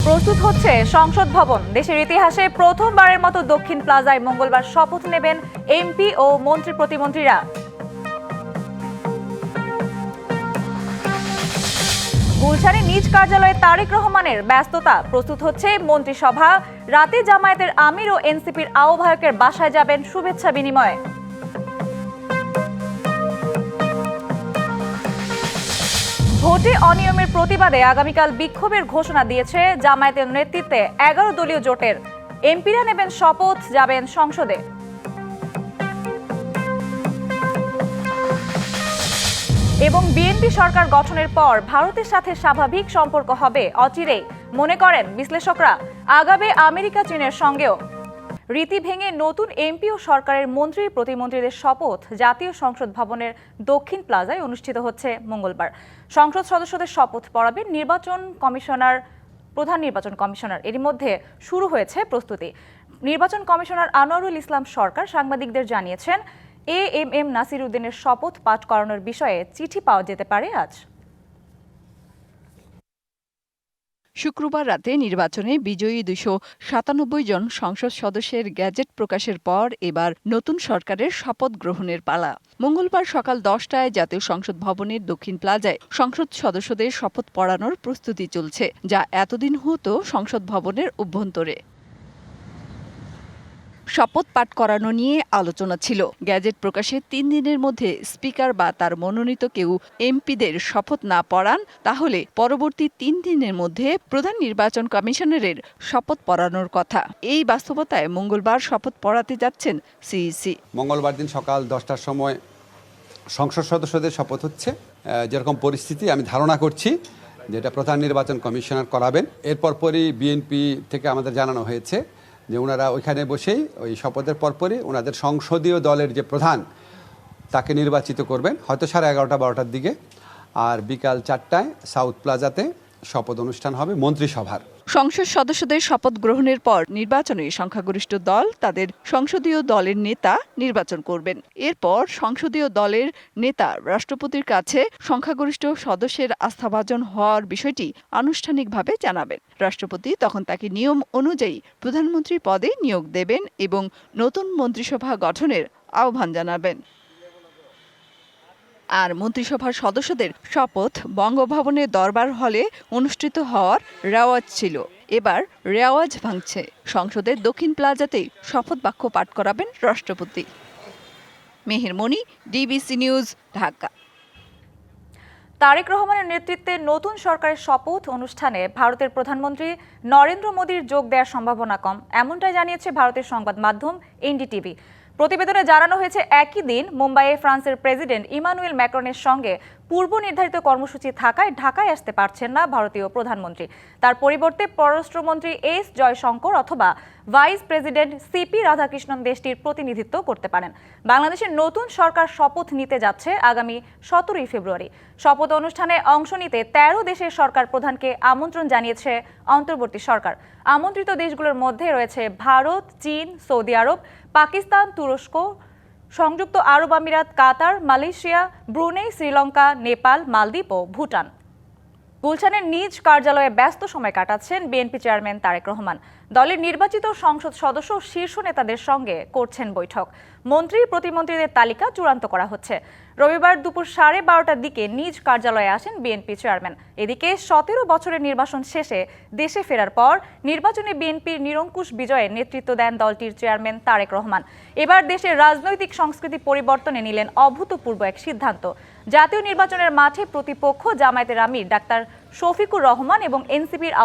প্রস্তুত হচ্ছে সংসদ ভবন। দেশের ইতিহাসে প্রথমবারের মতো দক্ষিণ প্লাজায় মঙ্গলবার শপথ নেবেন এমপি ও মন্ত্রী প্রতিমন্ত্রীরা। গুলশানে নিজ কার্যালয়ে তারেক রহমানের ব্যস্ততা। প্রস্তুত হচ্ছে মন্ত্রিসভা। রাতে জামায়াতের আমির ও এনসিপির আহ্বায়কের বাসায় যাবেন শুভেচ্ছা বিনিময়ে। ভোটে অনিয়মের প্রতিবাদে আগামীকাল বিক্ষোভের ঘোষণা দিয়েছে জামায়াতের নেতৃত্বে 11 দলীয় জোটের। এমপিরা নেবেন শপথ, যাবেন সংসদে। এবং বিএনপি সরকার গঠনের পর ভারতের সাথে স্বাভাবিক সম্পর্ক হবে অচিরেই, মনে করেন বিশ্লেষকরা। আগামী আমেরিকা চীনের সঙ্গেও। রীতি ভেঙে নতুন এমপি ও সরকারের মন্ত্রী প্রতিমন্ত্রীদের শপথ জাতীয় সংসদ ভবনের দক্ষিণ প্লাজায় অনুষ্ঠিত হচ্ছে মঙ্গলবার। সংসদ সদস্যদের শপথ পড়াবেন প্রধান নির্বাচন কমিশনার। এরই মধ্যে শুরু হয়েছে প্রস্তুতি। নির্বাচন কমিশনার আনোয়ারুল ইসলাম সরকার সাংবাদিকদের জানিয়েছেন, এএমএম নাসির উদ্দিনের শপথ পাঠ করানোর বিষয়ে চিঠি পাওয়া যেতে পারে আজ। শুক্রবার রাতে নির্বাচনে বিজয়ী 297 জন সংসদ সদস্যের গ্যাজেট প্রকাশের পর এবার নতুন সরকারের শপথ গ্রহণের পালা। মঙ্গলবার সকাল 10টায় জাতীয় সংসদ ভবনের দক্ষিণ প্লাজায় সংসদ সদস্যদের শপথ পড়ানোর প্রস্তুতি চলছে, যা এতদিন হতো সংসদ ভবনের অভ্যন্তরে। শপথ পাঠ করানো নিয়ে আলোচনা ছিল। গ্যাজেট প্রকাশের 3 দিনের মধ্যে স্পিকার বা তার মনোনীত কেউ এমপিদের শপথ না পড়ান, তাহলে পরবর্তী 3 দিনের মধ্যে প্রধান নির্বাচন কমিশনারের শপথ পড়ানোর কথা। এই বাস্তবতায় মঙ্গলবার শপথ পড়াতে যাচ্ছেন সিইসি। মঙ্গলবার দিন সকাল 10টার সময় সংসদ সদস্যদের শপথ হচ্ছে। যেরকম পরিস্থিতি আমি ধারণা করছি যেটা প্রধান নির্বাচন কমিশনার করাবেন। এরপর পরই বিএনপি থেকে আমাদের জানানো হয়েছে যে ওনারা ওইখানে বসেই ওই শপথের পরপরই ওনাদের সংসদীয় দলের যে প্রধান তাকে নির্বাচিত করবেন, হয়তো 11:30-12টার দিকে। আর বিকাল 4টায় সাউথ প্লাজাতে শপথ অনুষ্ঠান হবে মন্ত্রিসভার। সংসদ সদস্যদের শপথ গ্রহণের পর নির্বাচনে সংখ্যাগরিষ্ঠ দল তাদের সংসদীয় দলের নেতা নির্বাচন করবেন। এরপর সংসদীয় দলের নেতা রাষ্ট্রপতির কাছে সংখ্যাগরিষ্ঠ সদস্যের আস্থাভাজন হওয়ার বিষয়টি আনুষ্ঠানিকভাবে জানাবেন। রাষ্ট্রপতি তখন তাকে নিয়ম অনুযায়ী প্রধানমন্ত্রী পদে নিয়োগ দেবেন এবং নতুন মন্ত্রিসভা গঠনের আহ্বান জানাবেন। আর মন্ত্রিসভার সদস্যদের শপথ বঙ্গভবনের দরবার হলে অনুষ্ঠিত হওয়ার রেওয়াজ ছিল। এবার রেওয়াজ ভাঙছে। সংসদের দক্ষিণ প্লাজাতেই শপথ বাক্য পাঠ করাবেন রাষ্ট্রপতি। মেহের মনি, ডিবিসি নিউজ, ঢাকা। তারেক রহমানের নেতৃত্বে নতুন সরকারের শপথ অনুষ্ঠানে ভারতের প্রধানমন্ত্রী নরেন্দ্র মোদীর যোগ দেওয়ার সম্ভাবনা কম, এমনটাই জানিয়েছে ভারতের সংবাদ মাধ্যম এনডিটিভি। প্রতিবেদনে জানানো হয়েছে, একই দিন মুম্বাইয়ে ফ্রান্সের প্রেসিডেন্ট ইমানুয়েল ম্যাক্রনের সঙ্গে পূর্ব নির্ধারিত কর্মসূচি থাকায় ঢাকায় আসতে পারছেন না ভারতীয় প্রধানমন্ত্রী। তার পরিবর্তে পররাষ্ট্রমন্ত্রী এস জয়শঙ্কর অথবা ভাইস প্রেসিডেন্ট সিপি রাধাকৃষ্ণন দেশটির প্রতিনিধিত্ব করতে পারেন। বাংলাদেশের নতুন সরকার শপথ নিতে যাচ্ছে আগামী 17ই ফেব্রুয়ারি। শপথ অনুষ্ঠানে অংশ নিতে 13 দেশের সরকার প্রধানকে আমন্ত্রণ জানিয়েছে অন্তর্বর্তী সরকার। আমন্ত্রিত দেশগুলোর মধ্যে রয়েছে ভারত, চীন, সৌদি আরব, পাকিস্তান, তুরস্ক, সংযুক্ত আরব আমিরাত, কাতার, মালয়েশিয়া, ব্রুনেই, শ্রীলঙ্কা, নেপাল, মালদ্বীপ ও ভুটান। গুলশানের নিজ কার্যালয়ে ব্যস্ত সময় কাটাচ্ছেন বিএনপি চেয়ারম্যান তারেক রহমান। দলের নির্বাচিত সংসদ সদস্য ও শীর্ষ নেতাদের সঙ্গে করছেন বৈঠক। মন্ত্রী প্রতিমন্ত্রীদের তালিকা চূড়ান্ত করা হচ্ছে। রবিবার দুপুর 12:30টার দিকে নিজ কার্যালয়ে আসেন বিএনপি চেয়ারম্যান। এদিকে 17 বছরের নির্বাচন শেষে দেশে ফেরার পর নির্বাচনে বিএনপির নিরঙ্কুশ বিজয়ে নেতৃত্ব দেন দলটির চেয়ারম্যান তারেক রহমান। এবার দেশের রাজনৈতিক সংস্কৃতি পরিবর্তনে নিলেন অভূতপূর্ব এক সিদ্ধান্ত। জাতীয় নির্বাচনের মাঠে প্রতিপক্ষ জামায়াতের আমির ডাক্তার শফিকুর রহমান এবং এনসিপির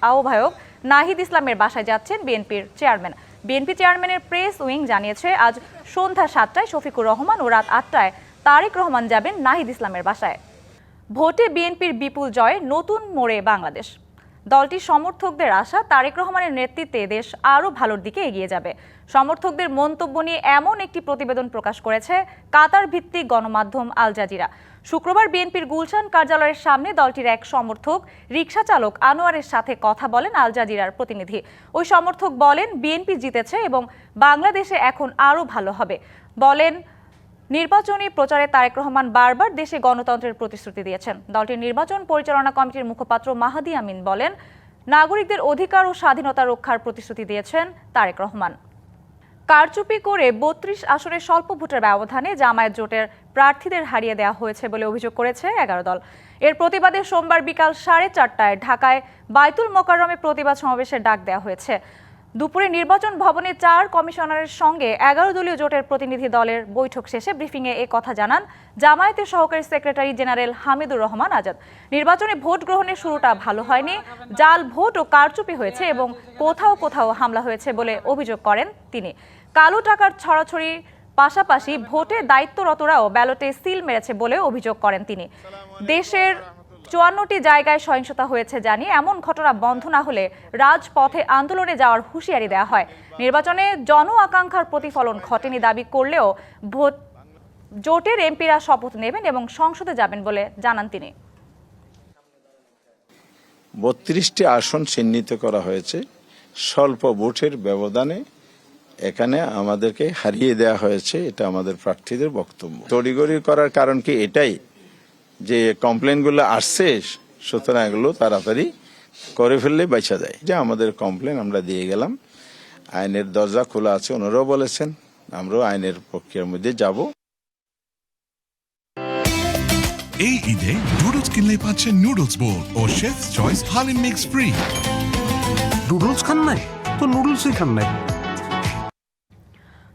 আহ্বায়ক নাহিদ ইসলামের বাসায় যাচ্ছেন বিএনপির চেয়ারম্যান। বিএনপি চেয়ারম্যানের প্রেস উইং জানিয়েছে, আজ সন্ধ্যা 7টায় শফিকুর রহমান ও রাত 8টায় তারেক রহমান যাবেন নাহিদ ইসলামের বাসায়। ভোটে বিএনপির বিপুল জয়ে নতুন মোড়ে বাংলাদেশ। দলটির সমর্থকদের আশা, তারেক রহমানের নেতৃত্বে দেশ আরও ভালোর দিকে এগিয়ে যাবে। সমর্থকদের মন্তব্য নিয়ে এমন একটি প্রতিবেদন প্রকাশ করেছে কাতার ভিত্তিক গণমাধ্যম আল জাজিরা। শুক্রবার বিএনপির গুলশান কার্যালয়ের সামনে দলটির এক সমর্থক রিকশা চালক আনোয়ারের সাথে কথা বলেন আল জাজিরার প্রতিনিধি। ওই সমর্থক বলেন, বিএনপি জিতেছে এবং বাংলাদেশে এখন আরও ভালো হবে। বলেন, নির্বাচনী প্রচারে তারেক রহমান বারবার দেশে গণতন্ত্রের প্রতিশ্রুতি দিয়েছেন। দলটির নির্বাচন পরিচালনা কমিটির মুখপাত্র মাহাদি আমিন বলেন, নাগরিকদের অধিকার ও স্বাধীনতা রক্ষার প্রতিশ্রুতি দিয়েছেন তারেক রহমান। কারচুপি করে ৩২ আসনে স্বল্প ভোটের ব্যবধানে জামায়াত জোটের প্রার্থীদের হারিয়ে দেওয়া হয়েছে বলে অভিযোগ করেছে ১১ দল। এর প্রতিবাদে সোমবার বিকাল 4:30টায় ঢাকায় বায়তুল মোকাররমে প্রতিবাদ সমাবেশের ডাক দেওয়া হয়েছে। দুপুরে নির্বাচন ভবনে 4 কমিশনারের সঙ্গে 11 দলীয় জোটের প্রতিনিধি দলের বৈঠক শেষে ব্রিফিংয়ে এ কথা জানান জামায়াতের সহকারী সেক্রেটারি জেনারেল হামিদুর রহমান আজাদ। নির্বাচনে ভোট গ্রহণের শুরুটা ভালো হয়নি, জাল ভোট ও কারচুপি হয়েছে এবং কোথাও কোথাও হামলা হয়েছে বলে অভিযোগ করেন তিনি। কালো টাকার ছড়াছড়ির পাশাপাশি ভোটে দায়িত্বরতরাও ব্যালটে সিল মেরেছে বলে অভিযোগ করেন তিনি। দেশের ৫৪টি জায়গায় সহিংসতা হয়েছে জানিয়ে এমন ঘটনা বন্ধ না হলে রাজপথে আন্দোলনে যাওয়ার হুঁশিয়ারি দেওয়া হয়। নির্বাচনে জন আকাঙ্ক্ষার প্রতিফলন ঘটেনি দাবি করলেও জোটের এমপিরা শপথ নেবেন এবং সংসদে যাবেন বলে জানান তিনি। ৩২টি আসন চিহ্নিত করা হয়েছে স্বল্প ভোটের ব্যবধানে। এখানে আমাদেরকে হারিয়ে দেওয়া হয়েছে, এটা আমাদের প্রার্থীদের বক্তব্য। তড়িঘড়ি করার কারণ কি এটাই যে কমপ্লেনগুলো আসছে, সুতরাং এগুলো তাড়াতাড়ি করে ফেললে বাঁচা যায়। যে আমাদের কমপ্লেন আমরা দিয়ে গেলাম, আইনের দরজা খোলা আছে, ওনারাও বলেছেন, আমরাও আইনের প্রক্রিয়ার মধ্যে যাব। এই ঈদে নুডলস কিনলে পাচ্ছেন নুডলস বোল ও chef's choice haleem mix free. Noodles খান নাই তো নুডলসই খান নাই।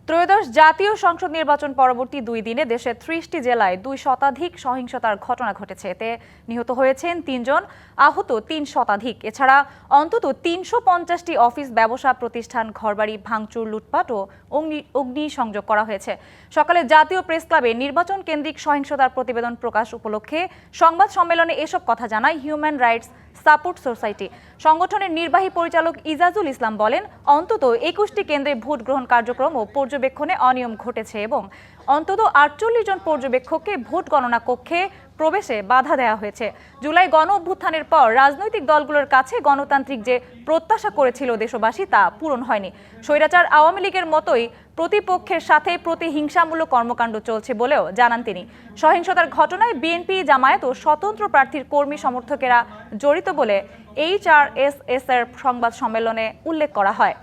ত্রয়োদশ জাতীয় সংসদ নির্বাচন পরবর্তী 2 দিনে দেশের 30টি জেলায় 2 শতাধিক সহিংসতার ঘটনা ঘটেছে। এতে নিহত হয়েছেন 3 জন, আহত 3 শতাধিক। এছাড়া অন্তত 350টি অফিস, ব্যবসা প্রতিষ্ঠান, ঘরবাড়ি ভাঙচুর, লুটপাট ও অগ্নিসংযোগ করা হয়েছে। সকালে জাতীয় প্রেস ক্লাবে নির্বাচন কেন্দ্রিক সহিংসতার প্রতিবেদন প্রকাশ উপলক্ষে সংবাদ সম্মেলনে এসব কথা জানায় হিউম্যান রাইটস সাপোর্ট সোসাইটি। সংগঠনের নির্বাহী পরিচালক ইজাজুল ইসলাম বলেন, অন্তত 21টি কেন্দ্রে ভোট গ্রহণ কার্যক্রম ও পর্যবেক্ষণে অনিয়ম ঘটেছে এবং অন্তত 48 জন পর্যবেক্ষককে ভোট গণনা কক্ষে প্রবেশে বাধা দেওয়া হয়েছে। জুলাই গণ অভ্যুত্থানের পর রাজনৈতিক দলগুলোর কাছে গণতান্ত্রিক যে প্রত্যাশা করেছিল দেশবাসী তা পূরণ হয়নি। স্বৈরাচার আওয়ামী লীগের মতোই প্রতিপক্ষের সাথে প্রতিহিংসামূলক কর্মকাণ্ড চলছে বলেও জানান তিনি। সহিংসতার ঘটনায় বিএনপি, জামায়াত ও স্বতন্ত্র প্রার্থীর কর্মী সমর্থকেরা জড়িত বলে HRSS এর সংবাদ সম্মেলনে উল্লেখ করা হয়।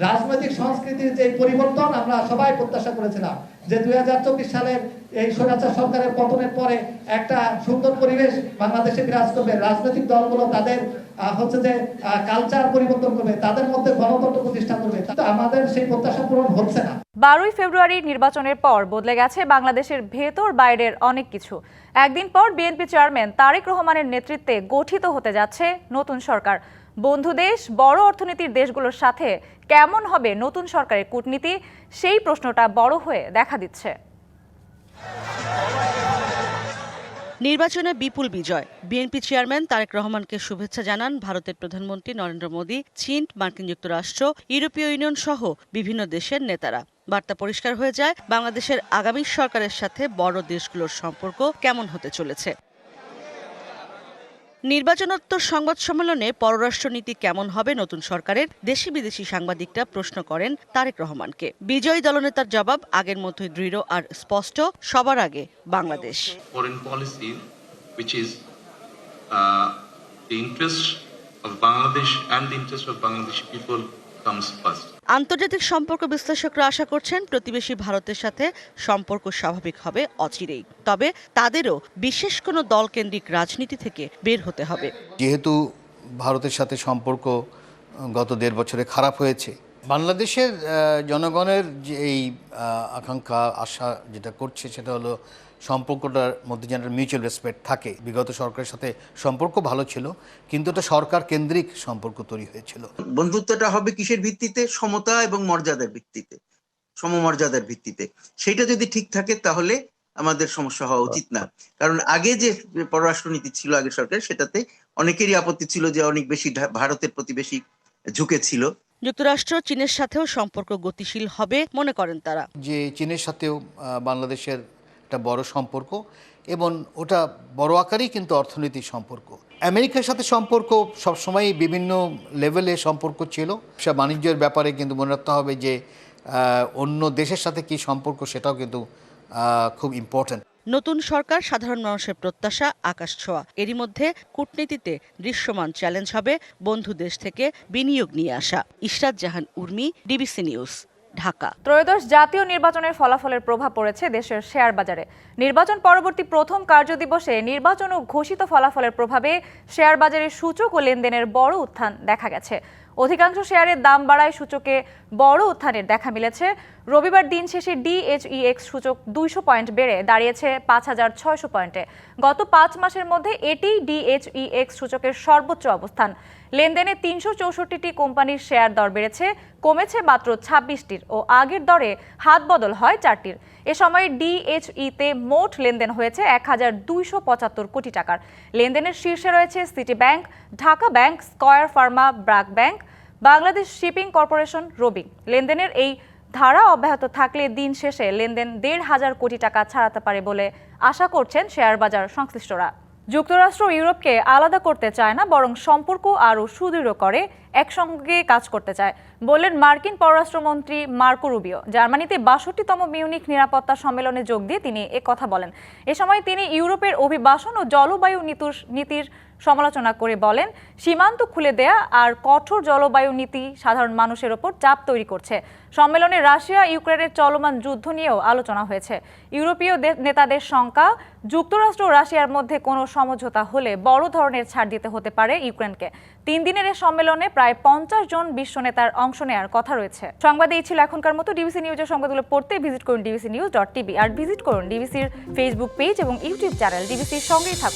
রাজনৈতিক সংস্কৃতির যে পরিবর্তন আমরা সবাই প্রত্যাশা করেছিলাম যে 2024 সালের এই স্বৈরাচার সরকারের পতনের পরে একটা সুন্দর পরিবেশ বাংলাদেশে বিরাজ করবে। রাজনৈতিক দলগুলো তাদের কালচার পরিবর্তন করবে, তাদের মধ্যে গণতন্ত্র প্রতিষ্ঠা করবে। আমাদের সেই প্রত্যাশা পূরণ হচ্ছে না। 12 ফেব্রুয়ারি নির্বাচনের পর বদলে গেছে বাংলাদেশের ভেতর বাইরের অনেক কিছু। একদিন পর বিএনপি চেয়ারম্যান তারেক রহমানের নেতৃত্বে গঠিত হতে যাচ্ছে নতুন সরকার। বন্ধু দেশ, বড় অর্থনীতির দেশগুলোর সাথে কেমন হবে নতুন সরকারের কূটনীতি, সেই প্রশ্নটা বড় হয়ে দেখা দিচ্ছে। নির্বাচনে বিপুল বিজয়, বিএনপি চেয়ারম্যান তারেক রহমানকে শুভেচ্ছা জানান ভারতের প্রধানমন্ত্রী নরেন্দ্র মোদী, চীন, মার্কিন যুক্তরাষ্ট্র, ইউরোপীয় ইউনিয়ন সহ বিভিন্ন দেশের নেতারা। বার্তা পরিষ্কার হয়ে যায়, বাংলাদেশের আগামী সরকারের সাথে বড় দেশগুলোর সম্পর্ক কেমন হতে চলেছে। নির্বাচনোত্তর সংবাদ সম্মেলনে পররাষ্ট্রনীতি কেমন হবে নতুন সরকারের, দেশি বিদেশি সাংবাদিকরা প্রশ্ন করেন তারেক রহমানকে। বিজয়ী দলনেতার জবাব আগের মতোই দৃঢ় আর স্পষ্ট, সবার আগে Bangladesh. Foreign policy which is the interest of Bangladesh and the interest of Bangladeshi people comes first. আন্তর্জাতিক সম্পর্ক বিশ্লেষকরা আশা করছেন প্রতিবেশী ভারতের সাথে সম্পর্ক স্বাভাবিক হবে অচিরেই। তবে তাদেরও বিশেষ কোনো দলকেন্দ্রিক রাজনীতি থেকে বের হতে হবে। যেহেতু ভারতের সাথে সম্পর্ক গত 1.5 বছরে খারাপ হয়েছে, বাংলাদেশের জনগণের যে এই আকাঙ্ক্ষা, আশা যেটা করছে সেটা হলো সম্পর্কটার মধ্যে যেন মিউচুয়াল রেসপেক্ট থাকে। বিগত সরকারের সাথে সম্পর্ক ভালো ছিল, কিন্তু এটা সরকার কেন্দ্রিক সম্পর্ক তৈরি হয়েছিল। বন্ধুত্বটা হবে কিসের ভিত্তিতে? সমতা এবং মর্যাদার ভিত্তিতে, সমমর্যাদার ভিত্তিতে। সেটা যদি ঠিক থাকে তাহলে আমাদের সমস্যা হওয়া উচিত না। কারণ আগে যে পররাষ্ট্রনীতি ছিল আগের সরকার, সেটাতে অনেকেরই আপত্তি ছিল যে অনেক বেশি ভারতের প্রতি বেশি ঝুঁকেছিল। যুক্তরাষ্ট্র, চীনের সাথেও সম্পর্ক গতিশীল হবে মনে করেন তারা। যে চীনের সাথেও বাংলাদেশের একটা বড় সম্পর্ক, এবং ওটা বড় আকারেই কিন্তু অর্থনৈতিক সম্পর্ক। আমেরিকার সাথে সম্পর্ক সবসময় বিভিন্ন লেভেলে সম্পর্ক ছিল। সে বাণিজ্যের ব্যাপারে কিন্তু মনে রাখতে হবে যে অন্য দেশের সাথে কি সম্পর্ক, সেটাও কিন্তু খুব ইম্পর্ট্যান্ট। নতুন সরকার সাধারণ মানুষের প্রত্যাশা আকাশ ছোঁয়া। এরই মধ্যে কূটনীতিতে দৃশ্যমান চ্যালেঞ্জ হবে বন্ধু দেশ থেকে বিনিয়োগ নিয়ে আসা। ইশরাত জাহান উর্মি, ডিবিসি নিউজ, ঢাকা। ত্রয়োদশ জাতীয় নির্বাচনের ফলাফলের প্রভাব পড়েছে দেশের শেয়ার বাজারে। নির্বাচন পরবর্তী প্রথম কার্যদিবসে নির্বাচন ও ঘোষিত ফলাফলের প্রভাবে শেয়ার বাজারের সূচক ও লেনদেনের বড় উত্থান দেখা গেছে। অধিকাংশ শেয়ারের দাম বাড়ায় সূচকে বড় উত্থানের দেখা মিলেছে। রবিবার দিন শেষে ডিএইচইএক্স সূচক 200 পয়েন্ট বেড়ে দাঁড়িয়েছে 5600 পয়েন্টে। গত 5 মাসের মধ্যে এটি ডিএইচইএক্স সূচকের সর্বোচ্চ অবস্থান। লেনদেনে 364টি কোম্পানির শেয়ার দর বেড়েছে, কমেছে মাত্র 26টির ও আগের দরে হাত বদল হয় 4টির। এ সময় ডিএইচইতে মোট লেনদেন হয়েছে 1275 কোটি টাকার। লেনদেনের শীর্ষে রয়েছে city bank, Dhaka bank, square pharma, BRAC bank, Bangladesh shipping corporation, Robi. লেনদেনের এই ধারা অব্যাহত থাকলে দিন শেষে লেনদেন 1,500 কোটি টাকা ছাড়াতে পারে বলে আশা করছেন শেয়ার বাজার সংশ্লিষ্টরা। যুক্তরাষ্ট্র ইউরোপকে আলাদা করতে চায় না, বরং সম্পর্ক আরও সুদৃঢ় করে একসঙ্গে কাজ করতে চায় বললেন মার্কিন পররাষ্ট্রমন্ত্রী মার্কো রুবিও। জার্মানিতে 62তম মিউনিখ নিরাপত্তা সম্মেলনে যোগ দিয়ে তিনি কথা বলেন। এ সময় তিনি ইউরোপের অভিবাসন ও জলবায়ু নীতির সমালোচনা করে বলেন, সীমান্ত খুলে দেয়া আর কঠোর জলবায়ু নীতি সাধারণ মানুষের ওপর চাপ তৈরি করছে। সম্মেলনে রাশিয়া ইউক্রেনের চলমান যুদ্ধ নিয়েও আলোচনা হয়েছে। ইউরোপীয় নেতাদের শঙ্কা, যুক্তরাষ্ট্র ও রাশিয়ার মধ্যে কোনো সমঝোতা হলে বড় ধরনের ছাড় দিতে হতে পারে ইউক্রেনকে। 3 দিনের এই সম্মেলনে প্রায় 50 জন বিশ্ব নেতার অংশ নেওয়ার কথা রয়েছে। সংবাদে এই ছিল এখনকার মতো। ডিবিসি নিউজের সংবাদগুলো পড়তে ভিজিট করুন dbcnews.tv আর ভিজিট করুন ডিবিসির ফেসবুক পেজ এবং ইউটিউব চ্যানেল। ডিবিসির সঙ্গেই থাকুন।